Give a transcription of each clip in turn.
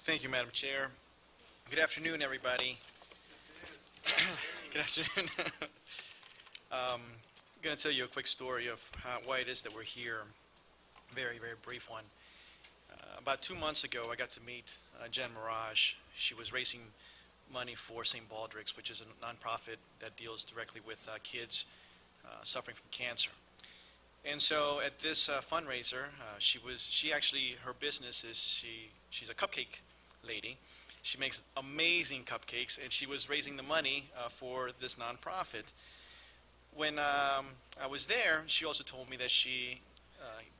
Thank you, Madam Chair. Good afternoon, everybody. Good afternoon. I'm going to tell you a quick story of why it is that we're here. Very, very brief one. About 2 months ago, I got to meet Jen Mirage. She was raising money for St. Baldrick's, which is a nonprofit that deals directly with kids suffering from cancer. And so at this fundraiser, her business is she's a cupcake lady. She makes amazing cupcakes, and she was raising the money for this nonprofit. When I was there, she also told me that she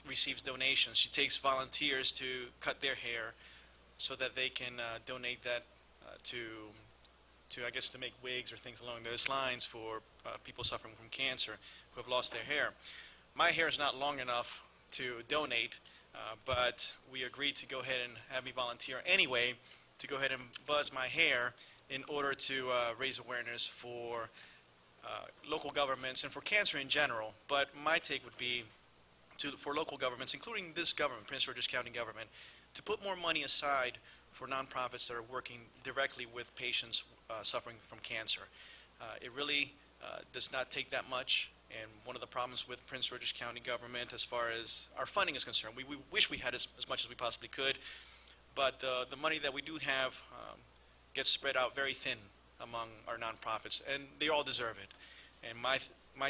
receives donations. She takes volunteers to cut their hair so that they can donate that to make wigs or things along those lines for people suffering from cancer who have lost their hair. My hair is not long enough to donate, but we agreed to go ahead and have me volunteer anyway to go ahead and buzz my hair in order to raise awareness for local governments and for cancer in general. But my take would be for local governments, including this government, Prince George's County government, to put more money aside for nonprofits that are working directly with patients suffering from cancer. It really does not take that much. And one of the problems with Prince George's County government as far as our funding is concerned, we wish we had as much as we possibly could, but the money that we do have gets spread out very thin among our nonprofits, and they all deserve it. And my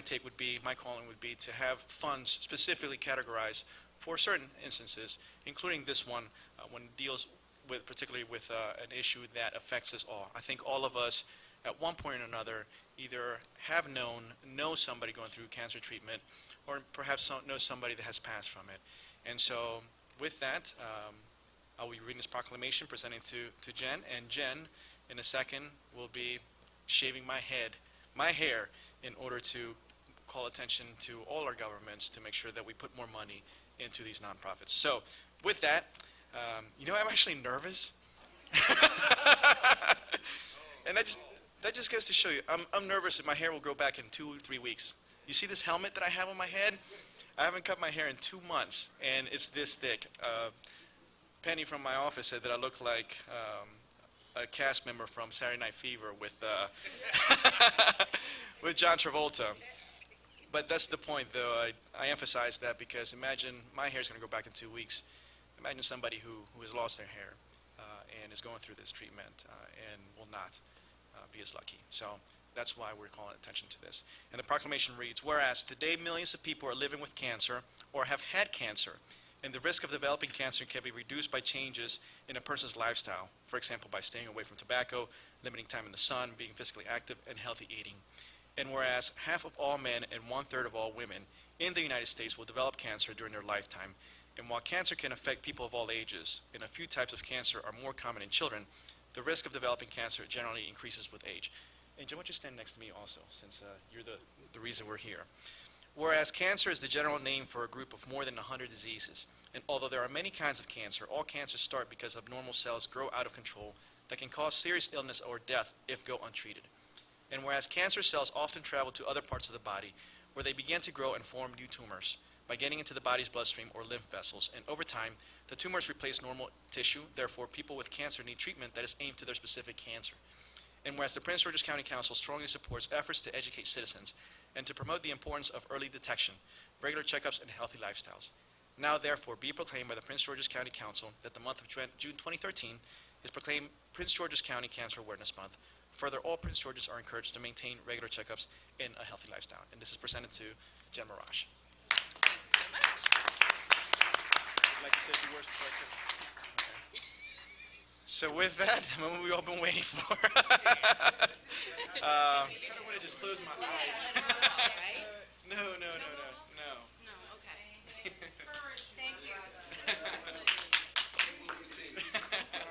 take would be, my calling would be to have funds specifically categorized for certain instances, including this one, when it deals with particularly with an issue that affects us all. I think all of us at one point or another either have know somebody going through cancer treatment, or perhaps know somebody that has passed from it. And so with that, I will be reading this proclamation, presenting to Jen, and Jen in a second will be shaving my hair in order to call attention to all our governments to make sure that we put more money into these nonprofits. So with that, I'm actually nervous. And that just goes to show you, I'm nervous that my hair will grow back in 2 or 3 weeks. You see this helmet that I have on my head? I haven't cut my hair in 2 months, and it's this thick. Penny from my office said that I look like a cast member from Saturday Night Fever with with John Travolta. But that's the point, though. I emphasize that because imagine my hair is going to grow back in 2 weeks. Imagine somebody who has lost their hair and is going through this treatment and will not be as lucky. So that's why we're calling attention to this. And the proclamation reads, whereas today millions of people are living with cancer or have had cancer, and the risk of developing cancer can be reduced by changes in a person's lifestyle, for example, by staying away from tobacco, limiting time in the sun, being physically active, and healthy eating. And whereas half of all men and 1/3 of all women in the United States will develop cancer during their lifetime, and while cancer can affect people of all ages, and a few types of cancer are more common in children, the risk of developing cancer generally increases with age. And Jim, why don't you stand next to me also, since you're the reason we're here. Whereas cancer is the general name for a group of more than 100 diseases, and although there are many kinds of cancer, all cancers start because abnormal cells grow out of control that can cause serious illness or death if go untreated. And whereas cancer cells often travel to other parts of the body, where they begin to grow and form new tumors by getting into the body's bloodstream or lymph vessels, and over time, the tumors replace normal tissue. Therefore, people with cancer need treatment that is aimed to their specific cancer. And whereas the Prince George's County Council strongly supports efforts to educate citizens and to promote the importance of early detection, regular checkups, and healthy lifestyles. Now, therefore, be proclaimed by the Prince George's County Council that the month of June 2013 is proclaimed Prince George's County Cancer Awareness Month. Further, all Prince Georges are encouraged to maintain regular checkups and a healthy lifestyle. And this is presented to Jen Mirage. I'd like to say a few words before I could. Okay. So with that, the moment we've all been waiting for. I don't want to just close my eyes. No. No, okay. Thank you. All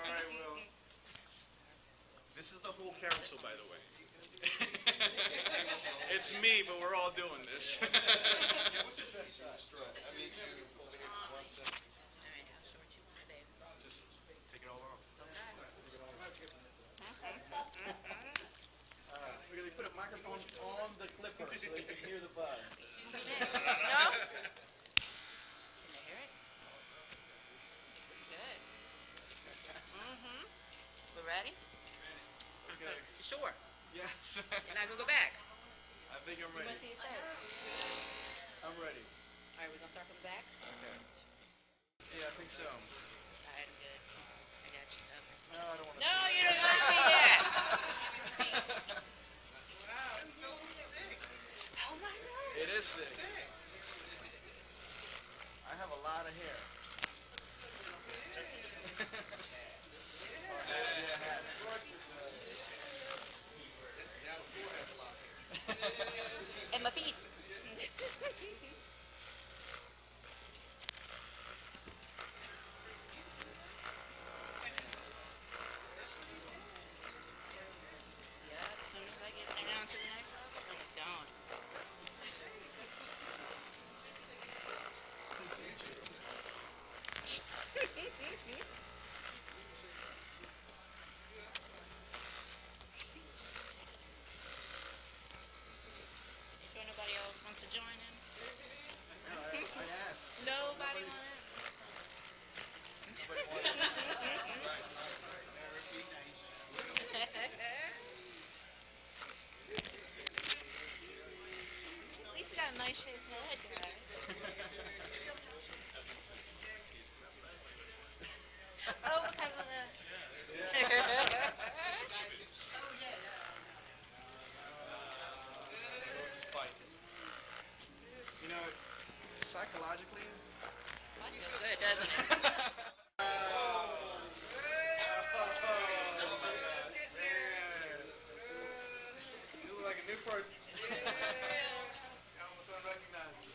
right, well, this is the whole council, by the way. It's me, but we're all doing this. What's the best strut? I mean, one second. Just take it all off. We're going to put a microphone on the clipper so you can hear the buzz. No? Can I hear it? Good. sure? Yes. You're not gonna go back? I think I'm You ready. wanna see your start? I'm ready. All right, we're gonna start from the back. Okay. Yeah, I think so. All right, I'm good. I got you. Okay. No, I don't want to. No, you don't want to see that. Oh my God. It is thick. I have a lot of hair. And my feet. Yeah, as soon as I get down to the next level, it's gone. You sure nobody else wants to join in? I asked. Nobody wants. At least you got a nice shaped head, guys. Oh, because of the. You know, psychologically, That feels good, doesn't it? you look like a new person. Almost unrecognizable.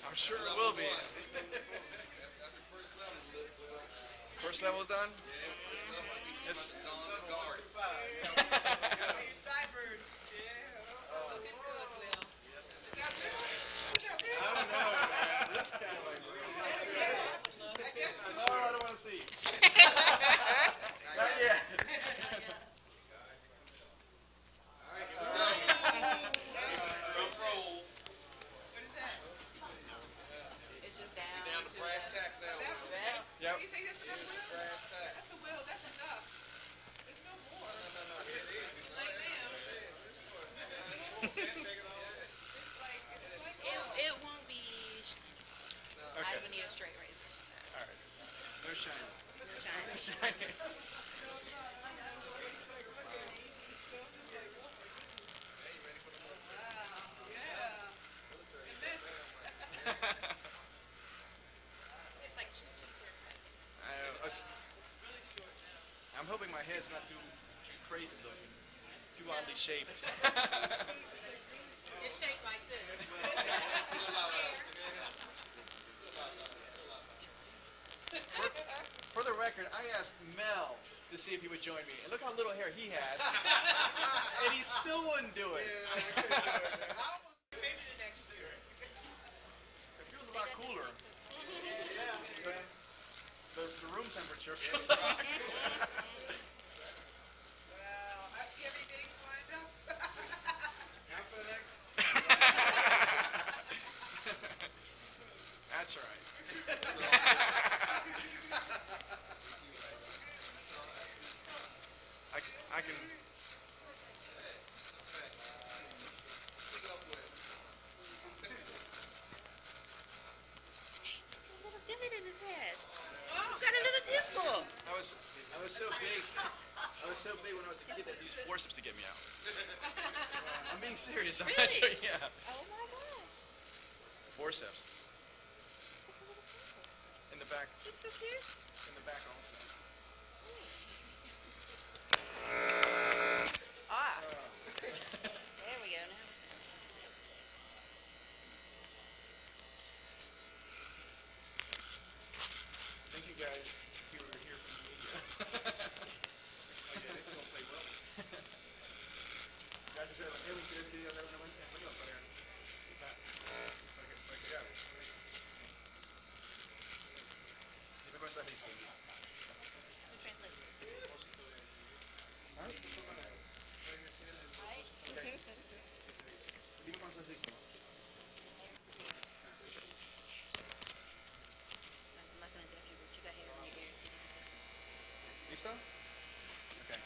I'm sure it will be. That's the first level. First level done? It's, I don't know, man. This kind of like no, I don't want to see. Not yet. It's just down. Down to brass tacks now. Ready? Yep. Brass tacks. It won't be. I Okay. would need a straight razor. All right. No shiny. Shine. Shiny. I'm hoping my hair's not too crazy looking, too oddly shaped. It's shaped like this. For the record, I asked Mel to see if he would join me, and look how little hair he has, and he still wouldn't do it. It feels a lot cooler. Yeah. The room temperature feels a lot cooler. That's right. I can. A little divot in his head. Got a little dimple. I was so big. I was so big when I was a kid that I used forceps to get me out. I'm being serious. I'm not sure. Yeah. Oh my gosh. Forceps. In the back. It's so cute. In the back also. Ah. There we go. Now it's Thank you guys. You were here for the media. Okay, this is gonna play well. Guys, hey, we can just get you on that one. Dime cosa dice. translate. Dime cosa dice. I'm not gonna definitely, but you got hair in your ears. ¿Listo? Okay.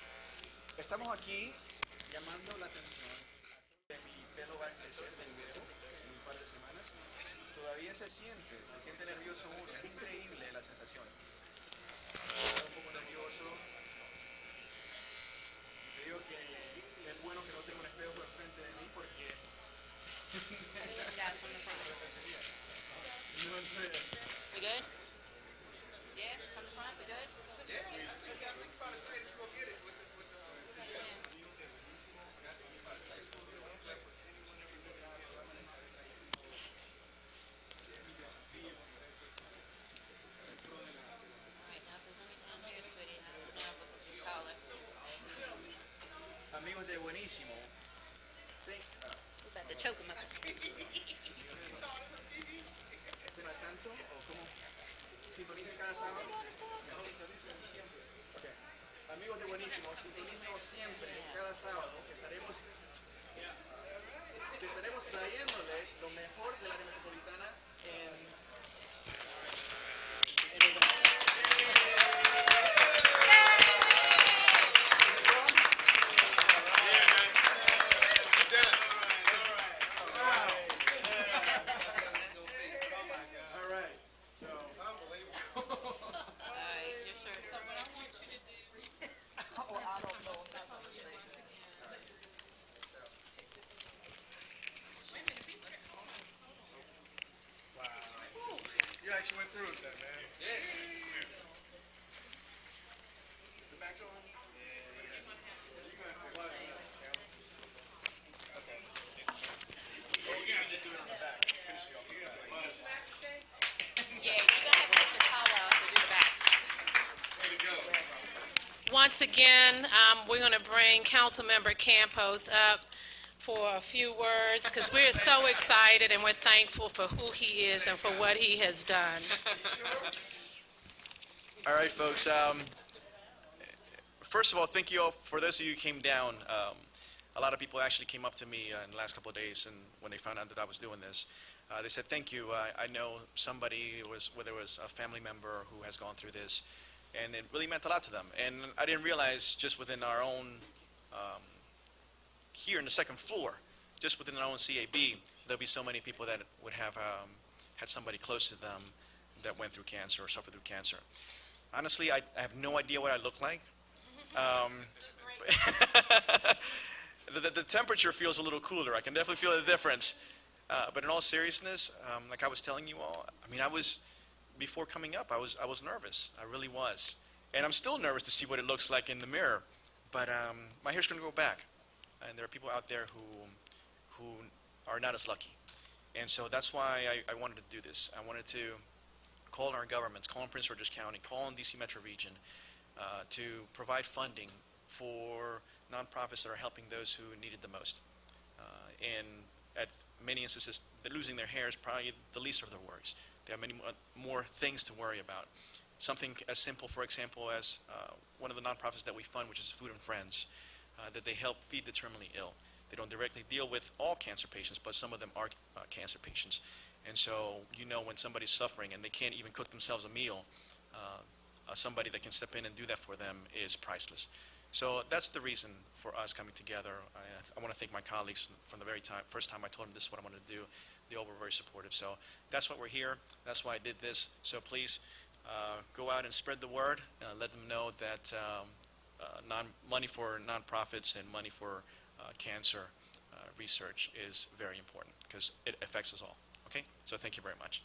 Estamos aquí llamando la atención de mi pelo va a crecer de nuevo en un par de semanas. Todavía se siente nervioso uno, es increíble la sensación. Estoy un poco nervioso. Te digo que es bueno que no tenga un espejo enfrente de mí porque Guys from the front. no sé. We good? Yeah, from the front, we good? Alright, now if there's any down here, sweetie, I don't know what you call it. Amigos de Buenísimo. Sí. We're about to choke him up. ¿Estén al tanto o cómo? Sintonicen cada sábado. Sintonicen siempre. Okay. Amigos de Buenísimo, sintonicen siempre, cada sábado, que estaremos trayéndole lo mejor de la área metropolitana en All right. So, Alright, your shirt. You actually went through with that, man. is the back on? Yeah, you're gonna have to take your towel off to do the back. Once again, we're going to bring Councilmember Campos up for a few words because we're so excited and we're thankful for who he is and for what he has done. All right, folks. First of all, thank you all. For those of you who came down, a lot of people actually came up to me in the last couple of days, and when they found out that I was doing this, they said, thank you. I know somebody, whether it was a family member who has gone through this, and it really meant a lot to them. And I didn't realize just within our own, here in the second floor, just within our own CAB, there'll be so many people that would have had somebody close to them that went through cancer or suffered through cancer. Honestly, I have no idea what I look like. The temperature feels a little cooler. I can definitely feel the difference. But in all seriousness, like I was telling you all, I mean, before coming up, I was nervous. I really was. And I'm still nervous to see what it looks like in the mirror. But my hair's going to grow back. And there are people out there who are not as lucky. And so that's why I wanted to do this. I wanted to call on our governments, call on Prince George's County, call on D.C. Metro Region to provide funding for nonprofits that are helping those who need it the most. And at many instances, losing their hair is probably the least of their worries. They have many more things to worry about. Something as simple, for example, as one of the nonprofits that we fund, which is Food and Friends, that they help feed the terminally ill. They don't directly deal with all cancer patients, but some of them are cancer patients. And so, when somebody's suffering and they can't even cook themselves a meal, somebody that can step in and do that for them is priceless. So that's the reason for us coming together. I want to thank my colleagues from the first time I told them this is what I wanted to do. They all were very supportive. So that's why we're here. That's why I did this. So please go out and spread the word. Let them know that money for nonprofits and money for cancer research is very important because it affects us all. Okay? So thank you very much.